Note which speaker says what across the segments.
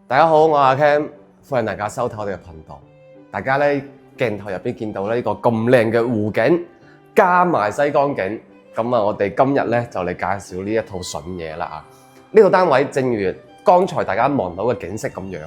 Speaker 1: 大家好，我係阿 Ken，歡迎大家收睇我哋嘅頻道。大家咧鏡頭入邊見到呢個咁靚嘅湖景，加埋西江景，咁啊，我哋今日咧就嚟介紹呢一套筍嘢啦啊！呢套單位正如剛才大家望到嘅景色咁樣，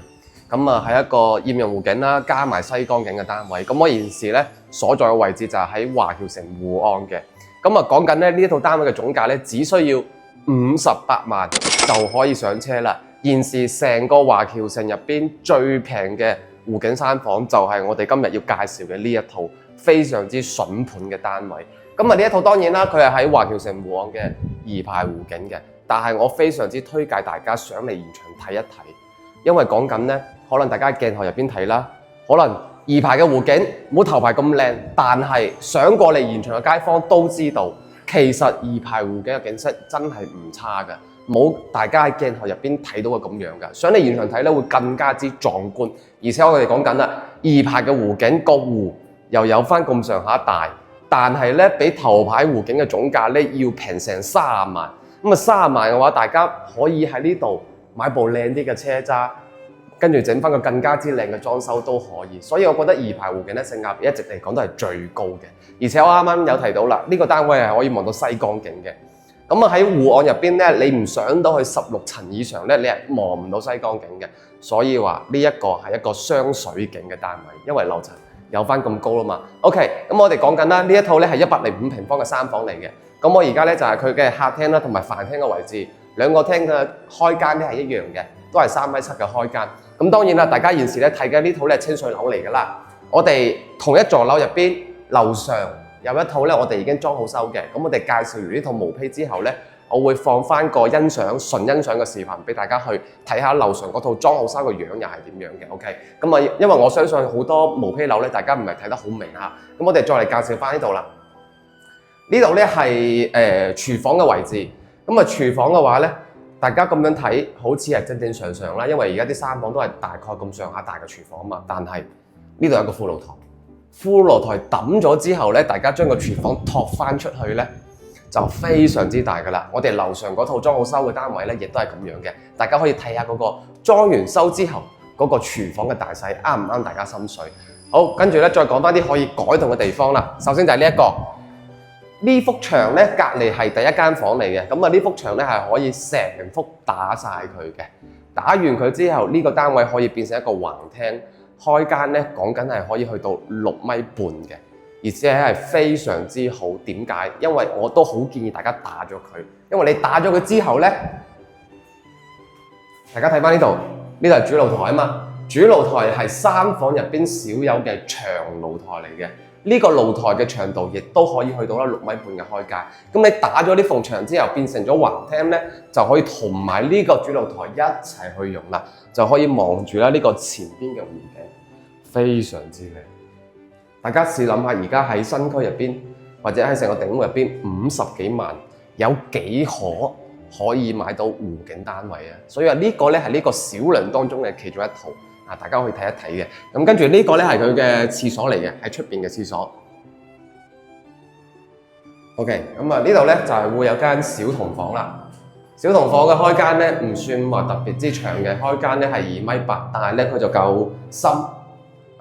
Speaker 1: 咁啊係一個豔陽湖景啦，加埋西江景嘅單位。咁我現時咧所在嘅位置就係喺華僑城湖岸嘅。咁啊講緊咧呢一套單位嘅總價咧只需要58萬就可以上車啦。現時成個華僑城入邊最平嘅湖景山房就係我哋今日要介紹嘅呢一套非常之筍盤嘅單位。咁啊呢一套當然啦，佢係喺華僑城湖岸嘅二排湖景嘅，但係我非常之推介大家上嚟現場睇一睇，因為講緊呢，可能大家鏡頭入邊睇啦，可能二排嘅湖景冇頭排咁靚，但係上過嚟現場嘅街坊都知道，其實二排湖景嘅景色真係唔差㗎。冇大家喺鏡頭入邊睇到嘅咁樣㗎，上嚟現場睇咧會更加之壯觀，而且我哋講緊啦，二排嘅湖景個湖又有翻咁上下大，但係咧比頭排湖景嘅總價咧要平成30萬，咁啊30萬嘅話，大家可以喺呢度買部靚啲嘅車揸，跟住整翻個更加之靚嘅裝修都可以，所以我覺得二排湖景咧性價比一直嚟講都係最高嘅，而且我啱啱有提到啦，呢個單位係可以望到西江景嘅。咁啊喺湖岸入邊咧，你唔上到去16層以上咧，你係望唔到西江景嘅。所以話呢一個係一個雙水景嘅單位，因為樓層有翻咁高啦嘛。OK，咁我哋講緊啦，呢一套咧係105平方嘅三房嚟嘅。咁我而家咧就係佢嘅客廳啦，同埋飯廳嘅位置，兩個廳嘅開間咧係一樣嘅，都係3.7米嘅開間。咁當然啦，大家現時咧睇緊呢套咧係清水樓嚟㗎啦。我哋同一座樓入邊樓上有一套咧，我哋已經裝好修嘅。咁我哋介紹完呢套毛坯之後咧，我會放翻個純欣賞嘅視頻俾大家去睇下樓上嗰套裝好修嘅樣又係點樣嘅。OK，咁啊，因為我相信好多毛坯樓咧，大家唔係睇得好明嚇。咁我哋再嚟介紹翻呢度啦。呢度咧係廚房嘅位置。咁啊，廚房嘅話咧，大家咁樣睇好似係正常常啦，因為而家啲三房都係大概咁上下大嘅廚房啊嘛。但係呢度有個副露台。副露台抌咗之後咧，大家將個廚房托翻出去咧，就非常之大噶啦。我哋樓上嗰套裝好修嘅單位咧，亦都係咁樣嘅。大家可以睇下嗰個裝完修之後嗰個廚房嘅大細啱唔啱大家心水。好，跟住咧再講翻啲可以改動嘅地方啦。首先就係呢一個，呢幅牆咧隔離係第一間房嚟嘅。咁啊呢幅牆咧係可以成幅打晒佢嘅。打完佢之後，呢個單位可以變成一個橫廳。開間咧講緊係可以去到6.5米嘅，而且係非常之好。點解？因為我都好建議大家打咗佢，因為你打咗佢之後咧，大家睇翻呢度，呢度係主露台啊嘛。主露台係三房入邊少有嘅長露台嚟嘅，呢個露台嘅長度亦都可以去到啦6.5米嘅開間。咁你打咗呢埲牆之後，變成咗橫廳咧，就可以同埋呢個主露台一齊去用啦，就可以望住啦呢個前邊嘅湖景。非常之靚，大家試諗下，而家喺新區入邊，或者喺成個頂屋入邊，50幾萬有幾可以買到湖景單位啊？所以話呢個咧係呢個少量當中嘅其中一套啊，大家可以睇一睇嘅。咁跟住呢個咧係佢嘅廁所嚟嘅，喺出邊嘅廁所。OK， 咁啊呢度咧就係會有間小童房啦。小童房嘅開間咧唔算話特別之長嘅，開間咧係2.8米，但係咧佢就夠深。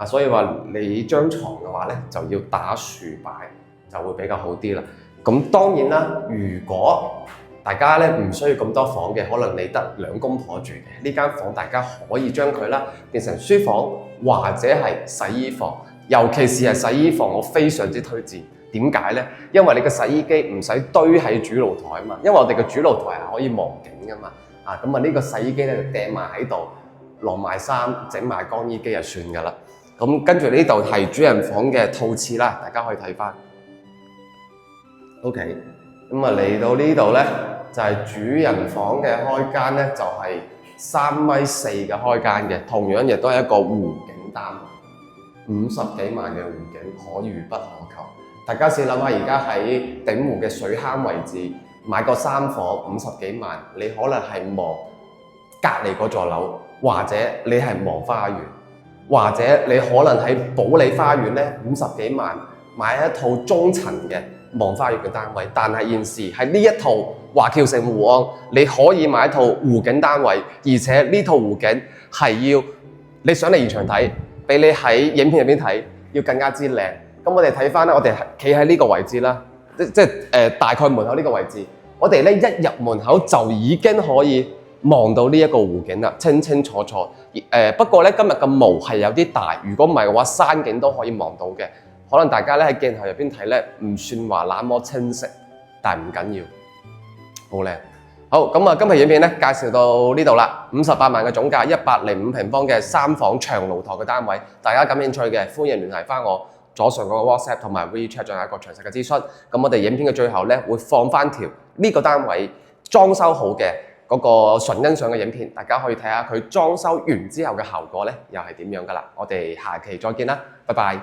Speaker 1: 所以話你張床嘅話咧，就要打豎擺就會比較好啲啦。咁當然啦，如果大家咧唔需要咁多房嘅，可能你得2公婆住嘅呢間房，大家可以將佢啦變成書房或者係洗衣房。尤其是係洗衣房，我非常之推薦。點解咧？因為你個洗衣機唔使堆喺主露台啊嘛，因為我哋嘅主露台係可以望景噶嘛。咁啊呢個洗衣機咧就掟埋喺度，晾埋衫，整埋乾衣機就算噶啦。咁跟住呢度係主人房嘅套廁啦，大家可以睇翻。OK， 咁啊嚟到呢度咧就係主人房嘅開間咧，就係3.4米嘅開間嘅，同樣亦都係一個湖景單位，50幾萬嘅湖景可遇不可求。大家試諗下，而家喺頂湖嘅水坑位置買個三房50幾萬，你可能係望隔離嗰座樓，或者你係望花園。或者你可能喺保利花園咧50幾萬買一套中層嘅望花園嘅單位，但係現時喺呢一套華僑城湖岸，你可以買一套湖景單位，而且呢套湖景係要你上嚟現場睇，比你喺影片入邊睇要更加之靚。咁我哋睇翻咧，我哋企喺呢個位置啦，大概門口呢個位置，我哋咧一入門口就已經可以望到呢一個湖景啦，清清楚楚。不過咧今日嘅霧係有啲大，如果唔係嘅話，山景都可以望到嘅。可能大家咧喺鏡頭入邊睇咧，唔算話那麼清晰，但係唔緊要，好靚。好，咁啊，今日影片咧介紹到呢度啦，58萬嘅總價，105平方嘅3房長露台嘅單位，大家感興趣嘅歡迎聯繫翻我左上嗰個 WhatsApp 同埋 WeChat，仲有一個詳細嘅諮詢。咁我哋影片嘅最後咧會放翻條呢個單位裝修好嘅嗰個純欣賞嘅影片，大家可以睇下佢裝修完之後嘅效果咧又係點樣噶啦。我哋下期再見啦，拜拜。